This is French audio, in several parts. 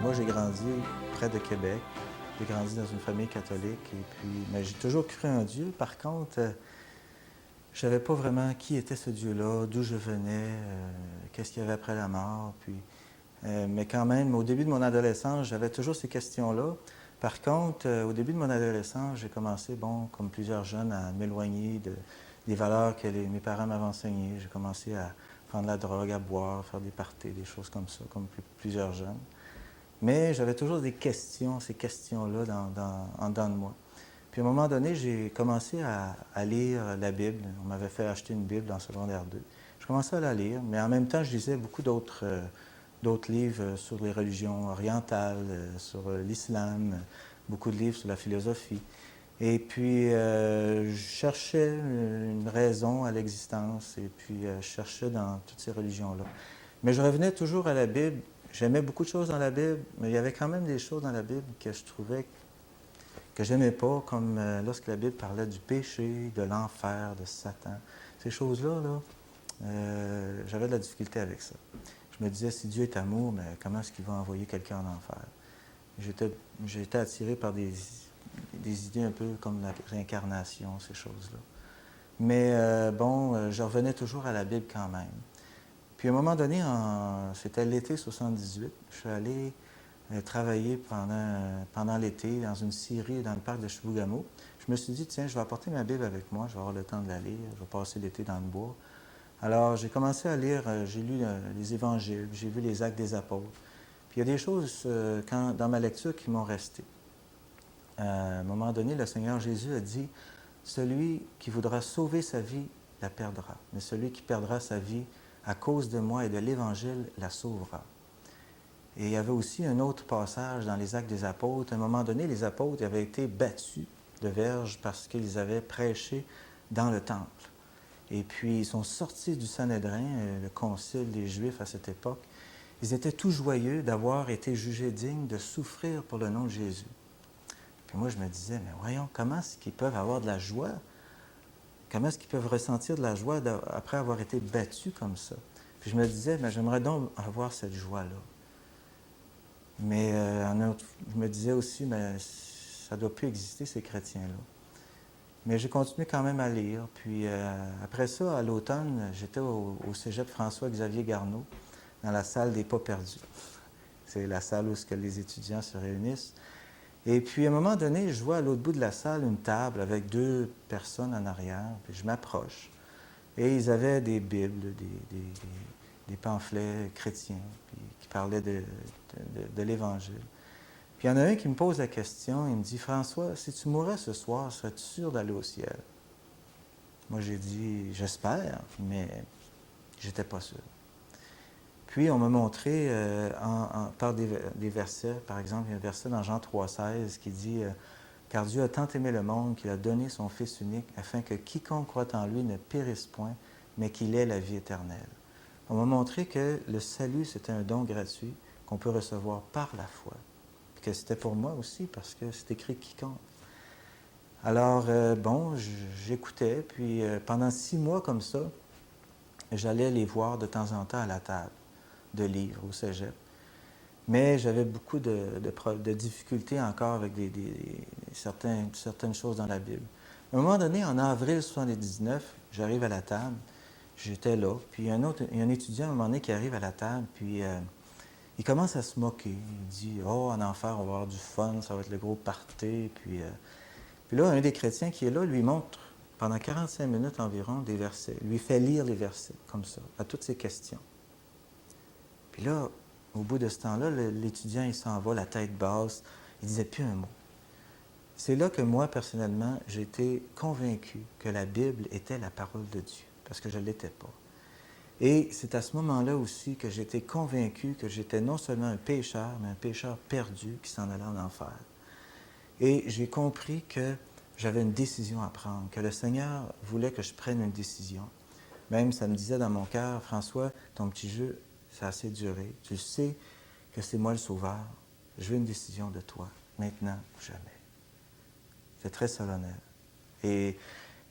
Moi, j'ai grandi près de Québec. J'ai grandi dans une famille catholique et puis mais j'ai toujours cru en Dieu. Par contre, je savais pas vraiment qui était ce Dieu-là, d'où je venais, qu'est-ce qu'il y avait après la mort. Mais quand même, au début de mon adolescence, j'avais toujours ces questions-là. Par contre, au début de mon adolescence, j'ai commencé, bon, comme plusieurs jeunes, à m'éloigner des valeurs que mes parents m'avaient enseignées. J'ai commencé à prendre la drogue, à boire, faire des parties, des choses comme ça, comme plusieurs jeunes. Mais j'avais toujours des questions, ces questions-là en dedans de moi. Puis à un moment donné, j'ai commencé à lire la Bible. On m'avait fait acheter une Bible en secondaire 2. Je commençais à la lire, mais en même temps, je lisais beaucoup d'autres livres sur les religions orientales, sur l'islam, beaucoup de livres sur la philosophie. Et puis, je cherchais une raison à l'existence, et puis je cherchais dans toutes ces religions-là. Mais je revenais toujours à la Bible. J'aimais beaucoup de choses dans la Bible, mais il y avait quand même des choses dans la Bible que je trouvais que j'aimais pas, comme lorsque la Bible parlait du péché, de l'enfer, de Satan. Ces choses-là, j'avais de la difficulté avec ça. Je me disais, si Dieu est amour, mais comment est-ce qu'il va envoyer quelqu'un en enfer? J'étais attiré par des idées un peu comme la réincarnation, ces choses-là. Mais je revenais toujours à la Bible quand même. Puis à un moment donné, c'était l'été 78, je suis allé travailler pendant l'été dans une scierie dans le parc de Chibougamau. Je me suis dit, tiens, je vais apporter ma Bible avec moi, je vais avoir le temps de la lire, je vais passer l'été dans le bois. Alors, j'ai commencé à lire, j'ai lu les évangiles, j'ai vu les actes des apôtres. Puis il y a des choses dans ma lecture qui m'ont resté. À un moment donné, le Seigneur Jésus a dit, celui qui voudra sauver sa vie la perdra, mais celui qui perdra sa vie à cause de moi et de l'Évangile la sauvera. Et il y avait aussi un autre passage dans les Actes des Apôtres. À un moment donné, les apôtres avaient été battus de verges parce qu'ils avaient prêché dans le temple. Et puis, ils sont sortis du Sanhédrin, le concile des Juifs à cette époque. Ils étaient tout joyeux d'avoir été jugés dignes de souffrir pour le nom de Jésus. Puis moi, je me disais, mais voyons, comment est-ce qu'ils peuvent avoir de la joie? Comment est-ce qu'ils peuvent ressentir de la joie après avoir été battus comme ça? Puis je me disais, mais j'aimerais donc avoir cette joie-là. Mais je me disais aussi, mais ça ne doit plus exister, ces chrétiens-là. Mais j'ai continué quand même à lire. Puis après ça, à l'automne, j'étais au cégep François-Xavier Garneau, dans la salle des pas perdus. C'est la salle où les étudiants se réunissent. Et puis, à un moment donné, je vois à l'autre bout de la salle une table avec deux personnes en arrière. Puis je m'approche. Et ils avaient des Bibles, des pamphlets chrétiens, puis qui parlaient de l'Évangile. Puis il y en a un qui me pose la question, il me dit, François, si tu mourais ce soir, serais-tu sûr d'aller au ciel? Moi, j'ai dit, j'espère, mais j'étais pas sûr. Puis on m'a montré par des versets, par exemple, il y a un verset dans Jean 3,16 qui dit car Dieu a tant aimé le monde qu'il a donné son Fils unique afin que quiconque croit en lui ne périsse point, mais qu'il ait la vie éternelle. On m'a montré que le salut, c'était un don gratuit qu'on peut recevoir par la foi. Puis que c'était pour moi aussi, parce que c'est écrit quiconque. Alors, j'écoutais, puis pendant 6 mois comme ça, j'allais les voir de temps en temps à la table de livres au cégep. Mais j'avais beaucoup de difficultés encore avec certaines choses dans la Bible. À un moment donné, en avril 1979, j'arrive à la table, j'étais là, puis il y a un étudiant à un moment donné qui arrive à la table, puis il commence à se moquer. Il dit « Oh, en enfer, on va avoir du fun, ça va être le gros party. » Puis là, un des chrétiens qui est là lui montre, pendant 45 minutes environ, des versets. Il lui fait lire les versets, comme ça, à toutes ses questions. Puis là, au bout de ce temps-là, l'étudiant, il s'en va, la tête basse, il ne disait plus un mot. C'est là que moi, personnellement, j'ai été convaincu que la Bible était la parole de Dieu, parce que je ne l'étais pas. Et c'est à ce moment-là aussi que j'ai été convaincu que j'étais non seulement un pécheur, mais un pécheur perdu qui s'en allait en enfer. Et j'ai compris que j'avais une décision à prendre, que le Seigneur voulait que je prenne une décision. Même, ça me disait dans mon cœur, François, ton petit jeu, ça a assez duré. Tu sais que c'est moi le sauveur. Je veux une décision de toi, maintenant ou jamais. C'est très solennel. Et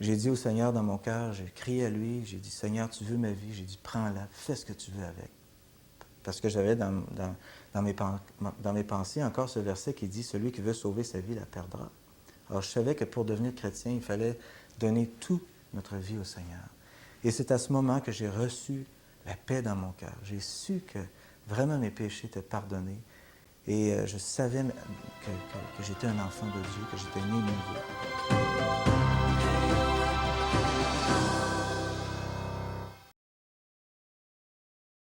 j'ai dit au Seigneur dans mon cœur, j'ai crié à lui, j'ai dit, Seigneur, tu veux ma vie? J'ai dit, prends-la, fais ce que tu veux avec. parce que j'avais dans mes pensées encore ce verset qui dit « Celui qui veut sauver sa vie la perdra ». Alors je savais que pour devenir chrétien, il fallait donner toute notre vie au Seigneur. Et c'est à ce moment que j'ai reçu la paix dans mon cœur. J'ai su que vraiment mes péchés étaient pardonnés. Et je savais que j'étais un enfant de Dieu, que j'étais né nouveau.